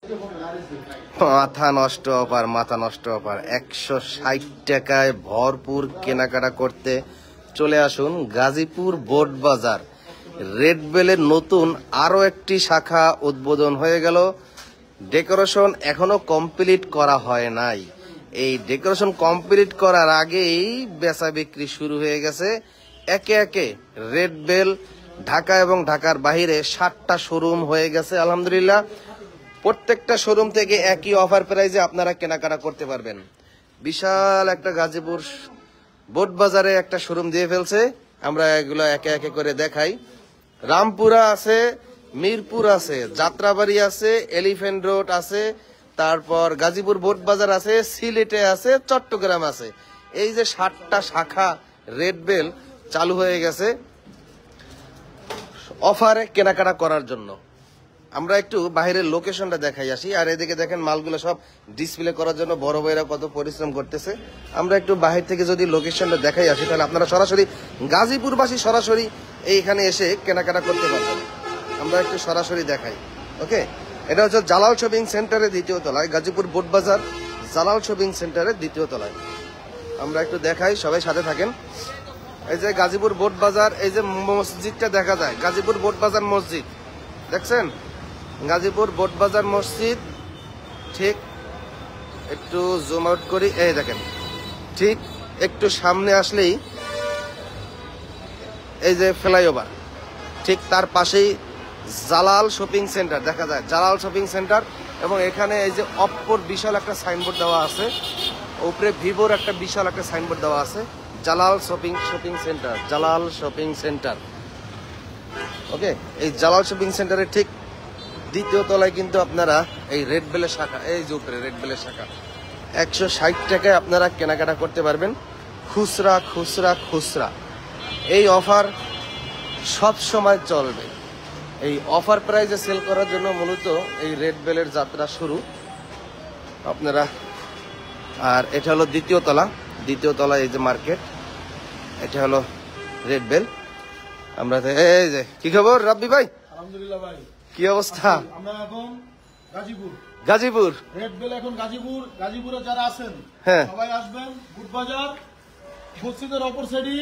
মাথা নষ্ট অফার, মাথা নষ্ট অফার। 160 টাকায় ভরপুর কেনাকাটা করতে চলে আসুন গাজীপুর বোট বাজার। রেড বেলের নতুন আরো একটি শাখা উদ্বোধন হয়ে গেল। ডেকোরেশন এখনো কমপ্লিট করা হয় নাই। এই ডেকোরেশন কমপ্লিট করার আগেই বেচা বিক্রি শুরু হয়ে গেছে। একে একে রেড বেল ঢাকা এবং ঢাকার বাহিরে 7টা শোরুম হয়ে গেছে আলহামদুলিল্লাহ। প্রত্যেকটা শোরুম থেকে একই অফার প্রাইজে আপনারা কেনাকাটা করতে পারবেন। বিশাল একটা গাজীপুর বোট বাজারে একটা শোরুম দিয়ে ফেলছে। আমরা এগুলো একে একে করে দেখাই। রামপুরা আছে, মিরপুর আছে, যাত্রাবাড়ি আছে, এলিফ্যান্ট রোড আছে, তারপর গাজীপুর বোট বাজার আছে, সিলেটে আছে, চট্টগ্রাম আছে। এই যে 7টা শাখা রেড বেল চালু হয়ে গেছে অফারে কেনাকাটা করার জন্য। আমরা একটু বাইরের লোকেশনটা দেখাই আসি। আর এদিকে দেখেন মালগুলো সব ডিসপ্লে করার জন্য বড় ভাইরা কত পরিশ্রম করতেছে। আমরা একটু বাহির থেকে যদি লোকেশনটা দেখাই আসি তাহলে আপনারা সরাসরি গাজীপুরবাসী সরাসরি এইখানে এসে কেনাকাটা করতে পারবেন। আমরা একটু সরাসরি দেখাই। ওকে, এটা হচ্ছে জালাল শপিং সেন্টারের 2য় তলায়, গাজীপুর বোট বাজার জালাল শপিং সেন্টারের 2য় তলায়। আমরা একটু দেখাই, সবাই সাথে থাকেন। এই যে গাজীপুর বোট বাজার, এই যে মসজিদটা দেখা যায়, গাজীপুর বোট বাজার মসজিদ দেখছেন, গাজীপুর বোট বাজার মসজিদ। ঠিক একটু জুম আউট করি, এই দেখেন ঠিক একটু সামনে আসলেই এই যে ফ্লাইওভার, ঠিক তার পাশেই জালাল শপিং সেন্টার দেখা যায়, জালাল শপিং সেন্টার। এবং এখানে এই যে অপ্পোর বিশাল একটা সাইনবোর্ড দেওয়া আছে, উপরে ভিভোর একটা বিশাল একটা সাইনবোর্ড দেওয়া আছে, Jalal shopping centre, Jalal shopping centre. Okay, এই জালাল শপিং সেন্টারের ঠিক 2য় তলায় কিন্তু আপনারা এই রেড বেলের শাখা, এই যে উপরে রেড বেলের শাখা 160 টাকায় আপনারা কেনাকাটা করতে পারবেন। খুচরা খুচরা খুচরা এই অফার সব সময় চলবে। এই অফার প্রাইজে সেল করার জন্য মূলত এই রেড বেলের যাত্রা শুরু আপনারা। আর এটা হলো 2য় তলা, 2য় তলা এই যে মার্কেট, এটা হলো রেড বেল। আমরা এই যে কি খবর রাব্বি ভাই? আলহামদুলিল্লাহ ভাই, কি অবস্থা? আমরা এখন গাজীপুর, গাজীপুর রেড বেল এখন গাজীপুর। গাজীপুরে যারা আছেন হ্যাঁ সবাই আসবেন। বুট বাজার মসজিদের অপর সাইডে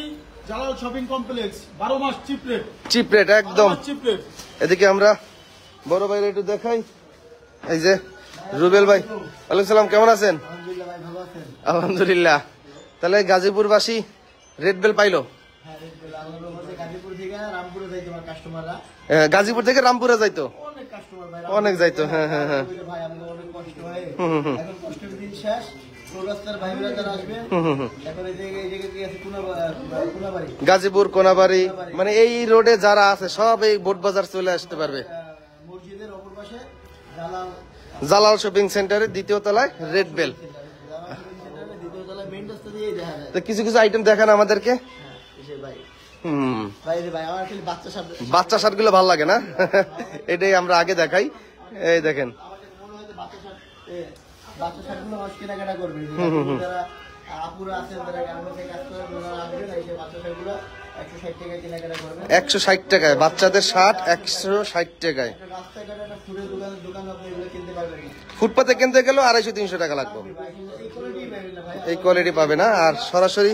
জালাল শপিং কমপ্লেক্স, 12 মাস চিপ রেট, চিপ রেট একদম চিপ রেট। এদিকে আমরা বড় ভাইয়ের একটু দেখাই। এই যে রুবেল ভাই, ওয়ালাইকুম সালাম, কেমন আছেন? আলহামদুলিল্লাহ ভাই, ভালো আছেন? আলহামদুলিল্লাহ। তাহলে গাজীপুরবাসী রেড বেল পাইলো? হ্যাঁ, রেড বেল আমাদের মধ্যে গাজীপুর থেকে রামপুরে যাইতো আমার কাস্টমাররা। গাজীপুর থেকে রামপুরে যাইতো, অনেক কাস্টমার ভাই, অনেক যাইতো। হ্যাঁ হ্যাঁ হ্যাঁ ভাই আমাদের অনেক কষ্ট হয়, এখন কষ্টের দিন শেষ। চৌরাস্তার ভাইরা যারা আসবেন এখন এই জায়গা থেকে আছে কোনাবাড়ি, গাজীপুর কোনাবাড়ি, মানে এই রোডে যারা আছে সব এই বোট বাজার চলে আসতে পারবে। মসজিদের অপর পাশে জালাল জালাল শপিং সেন্টারের 2য় তলায় রেড বেল। তো কিছু কিছু আইটেম দেখান আমাদেরকে। বাচ্চা শার্ট গুলো ভালো লাগে না? এটাই আমরা আগে দেখাই। এই দেখেন কেনাকাটা করবেন, যারা আপুরা আছেন যারা গার্মেন্টসে কাজ করেন ওনারা আসবেন, এই যে বাচ্চা শার্টগুলো 160 টাকায় কেনাকাটা করবেন। 160 টাকায় বাচ্চাদের শার্ট 160 টাকায়। রাস্তাঘাটে একটা ফুলের দোকান আপনি এগুলো কিনতে পারবেন না। ফুটপাতে কিনতে গেলেও 250-300 টাকা লাগবে। এই কোয়ালিটি পাবে না। আর সরাসরি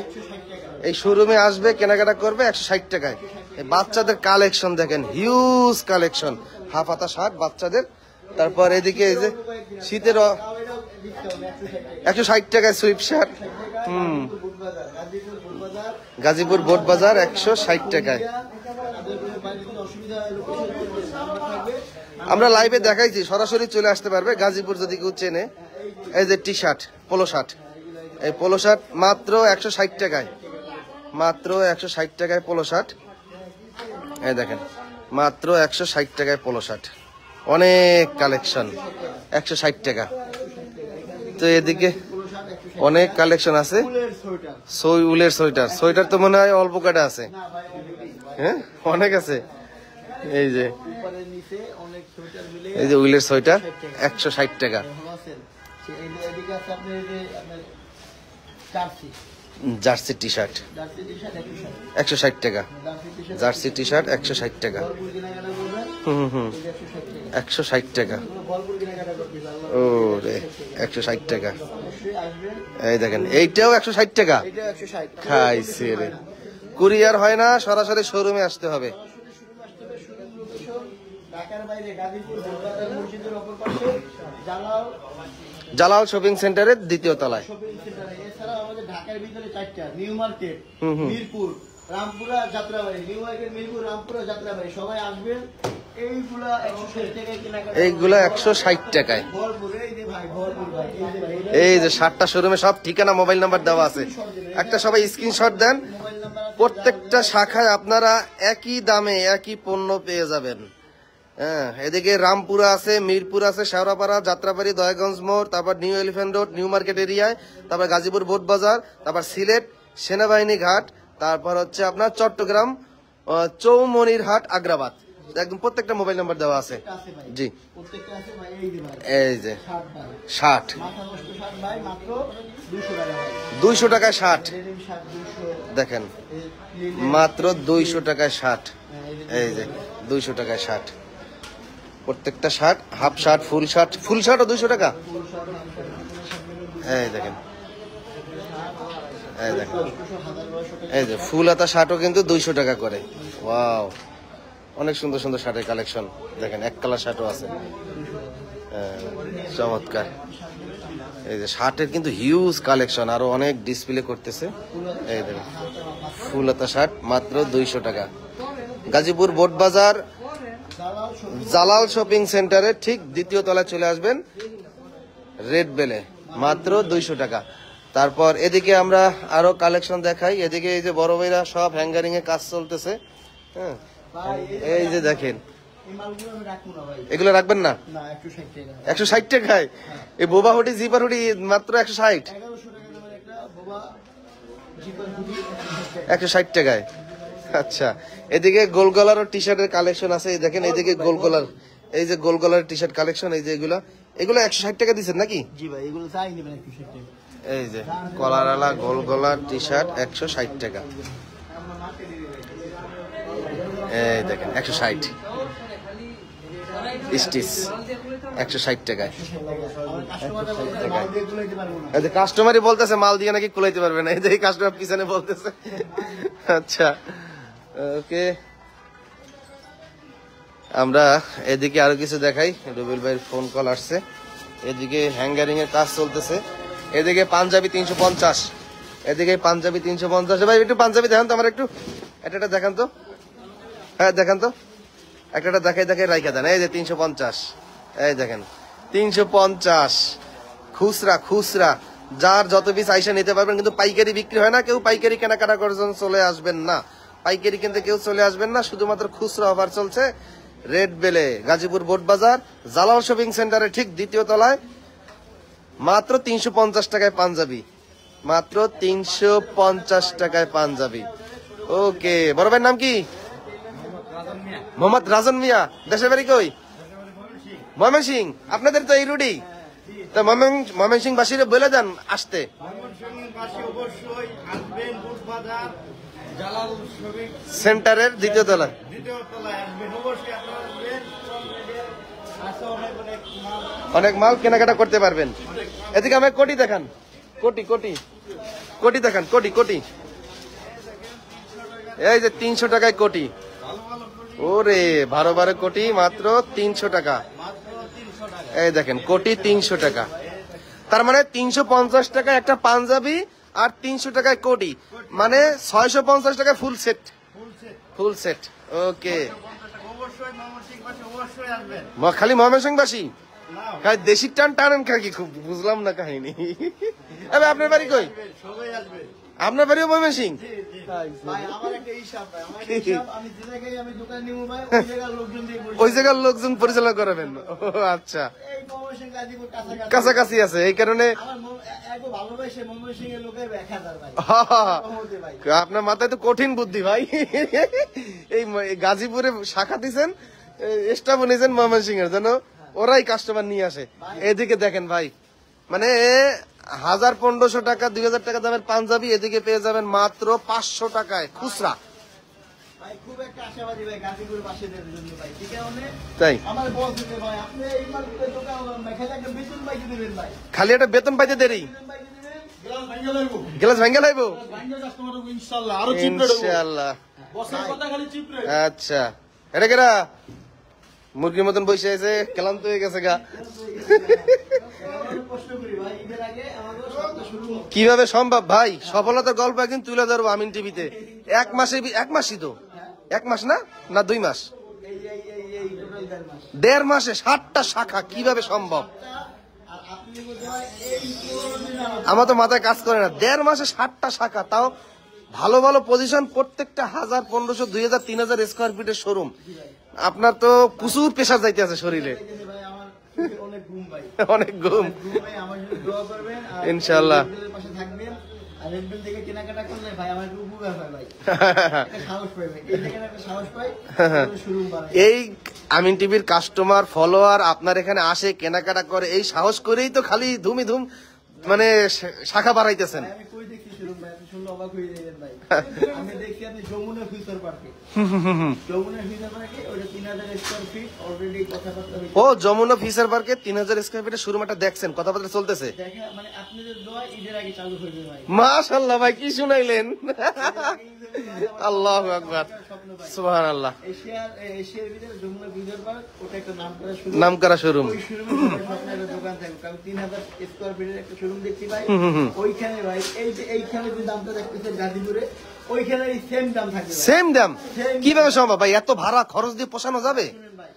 এই শোরুমে আসবে, কেনাকাটা করবে 160 টাকায়। এই বাচ্চাদের কালেকশন দেখেন, হিউজ কালেকশন, হাফ হাতা শার্ট বাচ্চাদের। তারপর এদিকে এই যে শীতের 160 টাকায় সুইপ শার্ট। গাজীপুর বোট বাজার 160 টাকায়। আমরা লাইভে দেখাইছি, সরাসরি চলে আসতে পারবে গাজীপুর যদি কেউ চেনে। এই যে টি শার্ট, পোলো শার্ট, এই পোলো শার্ট মাত্র 160 টাকায়, মাত্র 160 টাকায় পোলো শার্ট। এই দেখেন মাত্র 160 টাকায় পোলো শার্ট, অনেক কালেকশন 160 টাকা। তো এদিকে অনেক কালেকশন আছে। উলের সোয়েটার, সোয়েটার তো মনে হয় অল্প কাটা আছে, হ্যাঁ অনেক আছে। এই যে এই যে উলের সোয়েটার 160 টাকা। জার্সি টি শার্ট 160 টাকা, জার্সি টি শার্ট 160 টাকা। 160 টাকা। ভরপুর কেনাকাটা করবি ও রে 160 টাকা। অবশ্যই আসবেন। এই দেখেন এইটাও 160 টাকা। এটা 160 খাইছে রে, কুরিয়ার হয় না, সরাসরি শোরুমে আসতে হবে। ঢাকার বাইরে গাজীপুর বোলবাজার মসজিদের অপর পাশে জালাল জালাল শপিং সেন্টারের দ্বিতীয় তলায়। শপিং সেন্টারে। এছাড়াও আমাদের ঢাকার ভিতরে 4টা, new market, Mirpur, Rampura, Jatrabari. New market, Mirpur, Rampura, Jatrabari সবাই আসবেন। এইগুলা 160 টাকায় কেনাকাটা। এইগুলা 160 টাকায়। ভরপুর, এই যে ভাই ভরপুর ভাই, এই যে ভাই এই যে 7টা শোরুমে সব ঠিকানা, মোবাইল নাম্বার দেওয়া আছে। একটা সবাই স্ক্রিনশট দেন। মোবাইল নাম্বার প্রত্যেকটা শাখায় আপনারা একই দামে একই পণ্য পেয়ে যাবেন। হ্যাঁ, এদিকে রামপুরা আছে, মিরপুর আছে, শেওড়াপাড়া, যাত্রাবাড়ি, দয়াগঞ্জ মোড়, তারপর new elephant road, new market এরিয়ায়, তারপর গাজীপুর বোট বাজার, তারপর সিলেট সেনাবাহিনী ঘাট, তারপর হচ্ছে আপনার চট্টগ্রাম চৌমনিরহাট, আগ্রাবাদ। একদম প্রত্যেকটা মোবাইল নাম্বার দেওয়া আছে। আছে ভাই, জি, প্রত্যেকটা আছে ভাই। এই যে ভাই এই যে 60 ভাই, 60, মাথা নষ্ট 60 ভাই, মাত্র 200 টাকা ভাই। 200 টাকায় 60। ডেনিম 60 200। দেখেন এই লিলেন, মাত্র 200 টাকায় 60। এই যে এই যে 200 টাকায় 60। প্রত্যেকটা shirt, half shirt, full shirt, full শার্টও 200 টাকা। ফুল শার্ট, হাফ শার্ট, এই দেখেন, এই দেখেন, 200 1200 টাকা। এই যে ফুল হাতা শার্টও কিন্তু 200 টাকা করে। ওয়াও, অনেক সুন্দর সুন্দর শার্টের কালেকশন দেখেন। এক কালার শার্টও আছে। হ্যাঁ, চমৎকার। এই যে শার্টের কিন্তু হিউজ কালেকশন, আরো অনেক ডিসপ্লে করতেছে। এই দেখেন ফুল হাতা শার্ট মাত্র 200 টাকা। গাজীপুর বোট বাজার জালাল শপিং জালাল শপিং সেন্টারে ঠিক দ্বিতীয় তলায় চলে আসবেন, রেড বেলে, মাত্র 200 টাকা। তারপর এদিকে আমরা আরো কালেকশন দেখাই। এদিকে এই যে বড় ভাইরা সব হ্যাঙ্গারিং এ কাজ চলতেছে। হ্যাঁ, ভাই, এই যে দেখেন, এই মালগুলো আমি রাখবো না ভাই। এগুলো রাখবেন না? না, 160 টাকা। 160 টাকায় এই বোবা হুডি, জিপার হুডি মাত্র 160। 1100 টাকা দামের একটা বোবা জিপার হুডি 160 টাকায়। আচ্ছা, এদিকে গোল গলার টি শার্টের কালেকশন আছে। এই দেখেন এইদিকে গোল গলার, এই যে গোল গলার টি শার্ট কালেকশন। এই যে এগুলো 160 টাকা দিচ্ছেন নাকি? জি ভাই, এগুলো চাই নেবেন 160 টাকা। এই যে কলারওয়ালা গোল গলার টি শার্ট 160 টাকা। এই দেখেন 160 স্টিচ 160 টাকায়। আমার কাস্টমাররা বলছে মাল দিয়ে গুলাইতে পারবো না। এই যে কাস্টমারই বলতেছে মাল দিয়ে নাকি কুলাইতে পারবে না। এই যে কাস্টমার পিছনে বলতেছে। আচ্ছা, ওকে, আমরা এদিকে আরো কিছু দেখাই। রুবেল ভাইয়ের ফোন কল আসছে। এদিকে হ্যাঙ্গারিং এর কাজ চলতেছে। এদিকে পাঞ্জাবি 350, এদিকে পাঞ্জাবি 350। ভাই একটু পাঞ্জাবি দেখান তো আমার, একটু এটা দেখান তো। হ্যাঁ দেখান তো, একটা দেখাই দেখাই রাইখা দেন। এই যে 350, এই দেখেন 350 খুচরা। খুচরা যার যত পিস আইসা নিতে পারবেন, কিন্তু পাইকারি বিক্রি হয় না। কেউ পাইকারি কেনাকাটা করার জন্য চলে আসবেন না, পাইকারি কিনতে কেউ চলে আসবেন না। শুধুমাত্র খুচরা অফার চলছে রেড বেলে, গাজীপুর বোট বাজার, জালাল শপিং সেন্টারে ঠিক দ্বিতীয় তলায়। মাত্র 350 টাকায় পাঞ্জাবি, মাত্র 350 টাকায় পাঞ্জাবি। ওকে, বড় ভাইয়ের নাম কি? মোহাম্মদ রাজন মিয়া। দেশের বাড়ি কই? ময়মনসিং। আপনাদের তো এই রুডি তো ময়মনসিং বাসীরে বলে দেন আসতে। সেন্টারের দ্বিতীয় তলায়। অনেক মাল কেনাকাটা করতে পারবেন। এদিকে আমাকে কোটি দেখান, কোটি কোটি কোটি দেখান, কোটি কোটি। এই যে 300 টাকায় কোটি। ওরে 12 কোটি মাত্র 300 টাকা। এই দেখেন কোটি 300 টাকা। তার মানে 350 টাকায় একটা পাঞ্জাবি আর 300 টাকায় কোটি, মানে 650 টাকায় ফুল সেট। Full set. ওকে, খালি ময়মনসিংহবাসী দেশি টান টানেন খাকি, খুব বুঝলাম না কাহিনী। এবার আপনার বাড়ি কই? আপনার বাড়িও ময়মনসিংহ? ওই জায়গার লোকজন পরিচালনা করাবেন? আচ্ছা, কাছাকাছি আছে এই কারণে। আপনার মাথায় তো কঠিন বুদ্ধি ভাই। এই গাজীপুরে শাখা দিচ্ছেন, স্টাফ নিয়েছেন ময়মনসিংহ এর জন্য, ওরাই কাস্টমার নিয়ে আসে। এদিকে দেখেন ভাই, মানে 1000-1500 টাকা 2000 টাকা দামের পাঞ্জাবি এদিকে পেয়ে যাবেন মাত্র 500 টাকায় খুচরা। ভাই খুব একটা আশাবাদী ভাই গাজীপুর বাসীদের জন্য ভাই, ঠিক আছে? তাই আমার বলছে যে ভাই আপনি এই মার্কেটে দোকান মেখে একটা বেতন পাইতে দিবেন ভাই, খালি একটা বেতন পাইতে দেরি, বেতন পাইতে দিবেন, গ্লাস ভাঙা লাগবো, গ্লাস ভাঙ্গা লাইবো ভাঙা কাস্টমার ইনশাআল্লাহ আরো চিপ রেট হবে ইনশাআল্লাহ। বসের কথা খালি চিপ রেট। আচ্ছা এটা কেরা মুরগির মতন বসে আছে, ক্লান্ত হয়ে গেছে গা। প্রশ্ন করি ভাই, ঈদের আগে আমাদের সপ্তাহ শুরু হবে। কিভাবে সম্ভব ভাই? সফলতার গল্প একদিন তুলে ধরবো আমিন টিভিতে। এক মাসই তো, 1 মাস না না 2 মাস, এই টোটাল 1.5 মাস। 1.5 মাসে 60টা শাখা, কিভাবে সম্ভব? আর আপনি বলতে হয় এই পুরো দিন আমার আমার তো মাথায় কাজ করে না। 1.5 মাসে 60টা শাখা, তাও ভালো ভালো পজিশন, প্রত্যেকটা 1000, 1500, 2000, 3000 স্কোয়ার ফিটের শোরুম। আপনার তো প্রচুর প্রেশার যাইতে আছে শরীরে, ভাই আমার অনেক ঘুম ভাই, অনেক ঘুম। ভাই আমার জন্য দোয়া করবেন আর ইনশাআল্লাহ। রেডবেলের পাশে থাকবেন। আর রেডবেল থেকে কেনাকাটা করলে ভাই আমার একটু উপকার হয় ভাই, একটা সাহস পাই ভাই, এই থেকে একটা সাহস পাই শুরু বাড়াই। এই আমিন টিভির কাস্টমার ফলোয়ার আপনার এখানে আসে, কেনাকাটা করে, এই সাহস করেই তো খালি ধুমি ধুম মানে শাখা বাড়াইতেছেন। আমি কই দেখি শুরু ভাই, আপনি শুনলে অবাক হয়ে যাবেন ভাই। আমি দেখি আপনি যমুনা ফিউচার পার্কে, যমুনা ফিউচার পার্কে ওটা 3000 স্কয়ার ফিট অলরেডি কথাবার্তা হয়েছে। ও যমুনা ফিশার পার্কে 3000 স্কোয়ার ফিটের শোরুমটা দেখছেন, কথাবার্তা চলতেছে। দেখা মানে আপনাদের দোয়া ঈদের আগে চালু হয়ে যাবে ভাই। মাশাআল্লাহ ভাই, কি শুনাইলেন! আল্লাহু আকবার, স্বপ্ন ভাই। সুবহানাল্লাহ। এশিয়ার ভিতরে যমুনা ফিউচার পার্ক ওটা একটা নাম করা শুরু, নামকরা শোরুম। ওই শোরুমে আপনার একটা দোকান থাকবে, কারণ 3000 স্কয়ার ফিটের একটা শোরুম দেখছি ভাই। ওইখানে ভাই এই যে এইখানে যে দামটা দেখতেছেন গাজীপুরে, ওইখানে এই সেম দাম থাকবে ভাই। সেম দাম? কিভাবে সম্ভব ভাই? এত ভাড়া খরচ দিয়ে পোষানো যাবে? শুনেন ভাই,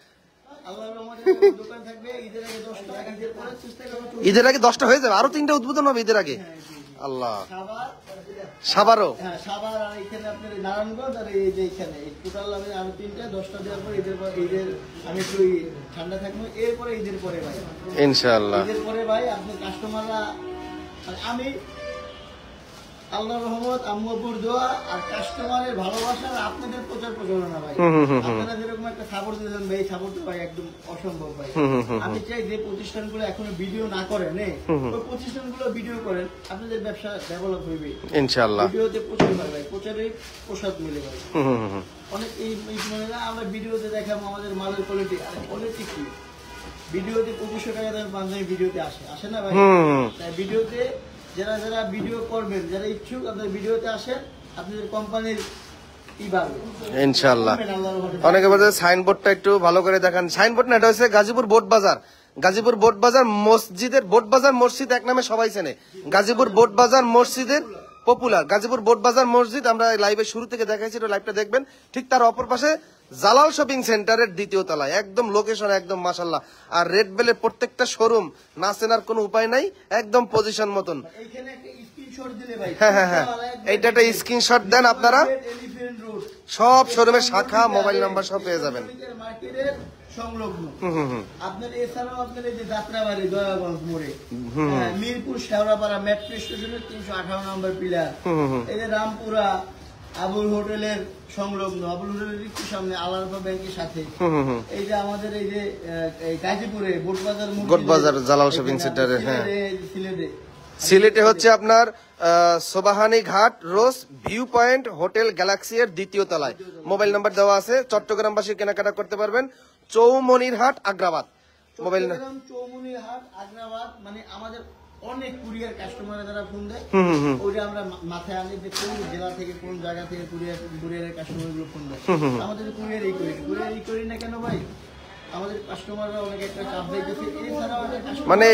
আল্লাহর রহমতে দোকান থাকবে ঈদের আগে 10টা, ঈদের পরে চেষ্টা করবো ঈদের আগে 10টা হয়ে যাবে, আরো 3টা উদ্বোধন হবে ঈদের আগে। আল্লাহ, খাবার, সাবারও হ্যাঁ সাভার, আর এখানে আপনার এই নারায়ণগঞ্জ, আর এই যে এখানে টোটাল আমি আরো 3টা, 10টা দেওয়ার পর ঈদের আমি একটু ঠান্ডা থাকবো, এরপরে ঈদের পরে ভাই, ইনশাআল্লাহ। ঈদের পরে ভাই আপনার কাস্টমাররা মানে আমি আল্লাহর রহমত, আম্মু আব্বুর দোয়া আর কাস্টমারের ভালোবাসা আর আপনাদের প্রচার প্রচারণা ভাই, আপনারা যেরকম একটা সাপোর্ট দিয়েছেন ভাই, এই সাপোর্ট ভাই একদম অসম্ভব ভাই। আমি চাই যে প্রতিষ্ঠানগুলো এখনো ভিডিও না করেন, ওই প্রতিষ্ঠানগুলো ভিডিও করেন, আপনাদের ব্যবসা ডেভেলপ হইবে ইনশাআল্লাহ। ভিডিওতে প্রচার হয় ভাই, প্রচারে প্রসাদ মিলে ভাই। অনেক এই মানে না আমরা ভিডিওতে দেখাবো আমাদের মালের কোয়ালিটি, আর কোয়ালিটি কি ভিডিওতে 2500 টাকা দামের পাঞ্জাবি ভিডিওতে আসে না ভাই? তাই ভিডিওতে যারা যারা ভিডিও করবেন, যারা ইচ্ছুক আপনার ভিডিওতে আসেন, আপনাদের কোম্পানির কি বাড়বে ইনশাআল্লাহ। অনেকে বলছে সাইনবোর্ডটা একটু ভালো করে দেখান। সাইনবোর্ড না, এটা হচ্ছে গাজীপুর বোট বাজার। গাজীপুর বোট বাজার মসজিদের, বোট বাজার মসজিদ এক নামে সবাই চেনে। গাজীপুর বোট বাজার মসজিদের পপুলার গাজীপুর বোট বাজার মসজিদ, আমরা লাইভের শুরু থেকে দেখাইছি, লাইভটা দেখবেন। ঠিক তার অপর পাশে জালাল শপিং সেন্টারের 2য় তলায়, একদম লোকেশন একদম মাশাআল্লাহ। আর রেড বেলের প্রত্যেকটা শোরুম না চেনার কোনো উপায় নাই, একদম পজিশন মতন। এইখানে একটা স্ক্রিনশট দিলে ভাই, হ্যাঁ, এইটা একটা স্ক্রিনশট দেন আপনারা, এলিফ্যান্ট রোড সব শোরুমের শাখা, মোবাইল নাম্বার সব পেয়ে যাবেন। মার্কেটের সংলগ্ন। আপনার এছাড়াও আপনার এই যে যাত্রাবাড়ি দয়াগঞ্জ মোড়ে, মিরপুর শেওড়াপাড়া মেট্রো স্টেশনের 358 নম্বর পিলার, এই যে রামপুরা আবুল হোটেলের সংলগ্ন, আবুল হোটেলের একটু সামনে আলারফা ব্যাংকের সাথে, এই যে আমাদের এই যে গাজীপুরে বোটবাজার জালাল শপিং সেন্টারে, হ্যাঁ সিলেটে সিলেটে হচ্ছে আপনার সোবাহানি ঘাট রোজ ভিউ পয়েন্ট হোটেল গ্যালাক্সি এর 2য় তলায়। মোবাইল নাম্বার দেওয়া আছে, চট্টগ্রামবাসী কেনাকাটা করতে পারবেন। চৌমনিরহাট আগ্রাবাদ মোবাইল চৌমনিরহাট আগ্রাবাদ, মানে আমাদের অনেক কুরিয়ার কাস্টমার যারা ফোন দেয়, ওইটা আমরা মাথায় আনি যে কোন জেলা থেকে কোন জায়গা থেকে কুরিয়ারের কাস্টমার গুলো ফোন দেয়। আমাদের কুরিয়ার এই করি না কেন ভাই, আমাদের কাস্টমাররা অনেক একটা চাপ দিতেছে। এছাড়াও মানে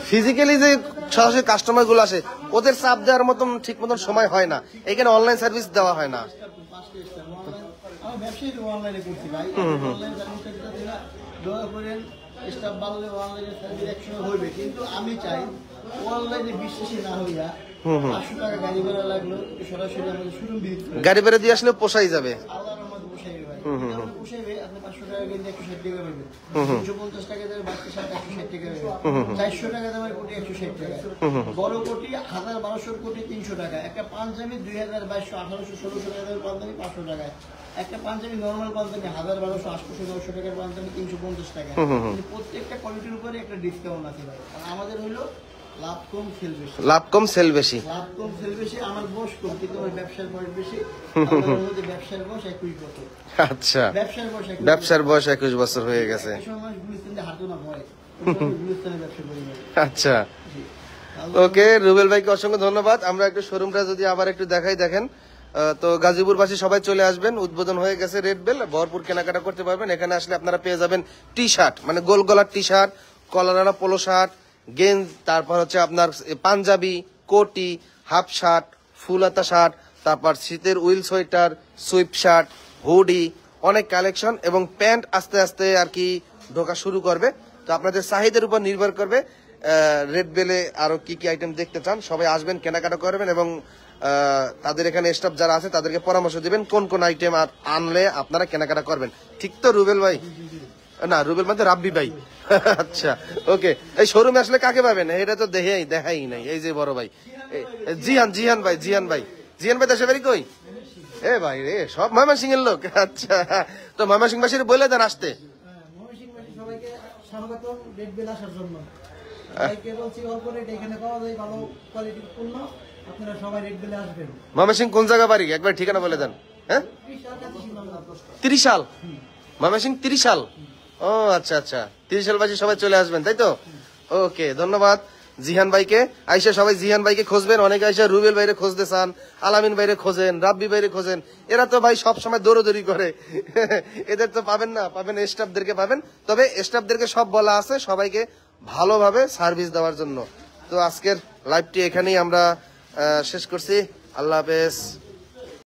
ফিজিক্যালি যে সরাসরি কাস্টমার গুলো আসে, ওদের চাপ দেওয়ার মতন ঠিক মতন সময় হয় না, এখানে অনলাইন সার্ভিস দেওয়া হয় না। আমার ব্যবসায়ী অনলাইনে করছি ভাই, অনলাইন সার্ভিসটা দিলা দয়া করেন, স্টাফ বাড়লে অনলাইনে সার্ভিস একসময় হইবে, কিন্তু আমি চাই অনলাইনে বিশ্বাসী না হইয়া 500 টাকা গাড়ি ভাড়া লাগলো সরাসরি আমাদের শোরুম ভিজিট করে গাড়ি ভাড়া দিয়ে আসলে পোষাই যাবে। আল্লাহর রহমতে পোষাইবে ভাই, পোষাইবে। আপনি 500 টাকা কিনতে 160 টাকা পাবেন, 250 টাকা দামের বাড়তি শার্ট 160 টাকা পাবেন, 400 টাকা দামের কোটি 160 টাকা, বড় কোটি 1000-1200 কোটি 300 টাকা, একটা পাঞ্জাবি 2000-2200-1800-1600 টাকা দামের পাঞ্জাবি 500 টাকা, একটা পাঞ্জাবি নর্মাল পাঞ্জাবি 1000-1200-800-900 টাকার পাঞ্জাবি 350 টাকা। প্রত্যেকটা কোয়ালিটির উপরে একটা ডিসকাউন্ট আছে ভাই। আর আমাদের হলো লাভ কম সেল বেশি। লাভ কম সেল বেশি। লাভ কম সেল বেশি, আমার বয়স কম কিন্তু আমার ব্যবসার বয়স বেশি। আমার মধ্যে ব্যবসার বয়স 21 বছর। আচ্ছা, ব্যবসার বয়স 21 ব্যবসার বয়স 21 বছর হয়ে গেছে। এই সময় মানুষ গুলিস্তানে হাঁটতো না ভয়, গুলিস্তানে ব্যবসা করি না। আচ্ছা, জি। ওকে, রুবেল ভাইকে অসংখ্য ধন্যবাদ। আমরা একটু শোরুমটা যদি আবার একটু দেখাই, দেখেন তো গাজীপুরবাসী সবাই চলে আসবেন, উদ্বোধন হয়ে গেছে রেড বেল, ভরপুর কেনাকাটা করতে পারবেন। এখানে আসলে আপনারা পেয়ে যাবেন টি শার্ট, মানে গোল গলার টি শার্ট, কলারানা পোলো শার্ট, গেঞ্জ, তারপর হচ্ছে আপনার পাঞ্জাবি, কোটি, হাফ শার্ট, ফুল হাতা শার্ট, তারপর শীতের will sweater, sweep shirt, hoodie, অনেক কালেকশন, এবং প্যান্ট আস্তে আস্তে আর কি ঢোকা শুরু করবে। তো আপনাদের চাহিদার উপর নির্ভর করবে রেড বেলে আরো কি কি আইটেম দেখতে চান। সবাই আসবেন, কেনাকাটা করবেন, এবং তাদের এখানে স্টাফ যারা আছে তাদেরকে পরামর্শ দিবেন কোন কোন আইটেম আনলে আপনারা কেনাকাটা করবেন। ঠিক তো রুবেল ভাই? না, রুবেল মানে রাব্বি ভাই। আচ্ছা, ওকে। এই শোরুমে আসলে কাকে পাবেন? এটা তো দেখাই নাই। এই যে বড় ভাই জিহান ভাই দেশে বাড়ি কই? এ ভাই রে, সব ময়মনসিং এর লোক। আচ্ছা, তো ময়মনসিং বাসীর বলে দেন আসতে। ময়মনসিংহবাসী সবাইকে স্বাগতম রেড বেল আসার জন্য। সবাইকে বলছি অল্প রেট এখানে পাওয়া যায়, ভালো কোয়ালিটির পণ্য, আপনারা সবাই রেড বেলে আসবেন। ময়মনসিং কোন জায়গা বাড়ি একবার ঠিকানা বলে দেন। হ্যাঁ, 30 ময়মনসিং 30। ও আচ্ছা আচ্ছা, 30 বাসী সবাই চলে আসবেন, তাই তো? ওকে, ধন্যবাদ জিহান ভাইকে। আইসা সবাই জিহান ভাইকে খুঁজবেন, অনেকে আইসা রুবেল ভাইরে খুঁজতে চান, আলামিন ভাইরে খোঁজেন, রাব্বি ভাইরে খোঁজেন। এরা তো ভাই সব সময় দৌড়দৌড়ি করে। এদের তো পাবেন না, পাবেন স্টাফদেরকে পাবেন। তবে স্টাফদেরকে সব বলা আছে সবাইকে ভালোভাবে সার্ভিস দেওয়ার জন্য। তো আজকের লাইভটি এখানেই আমরা শেষ করছি। আল্লাহ হাফেজ।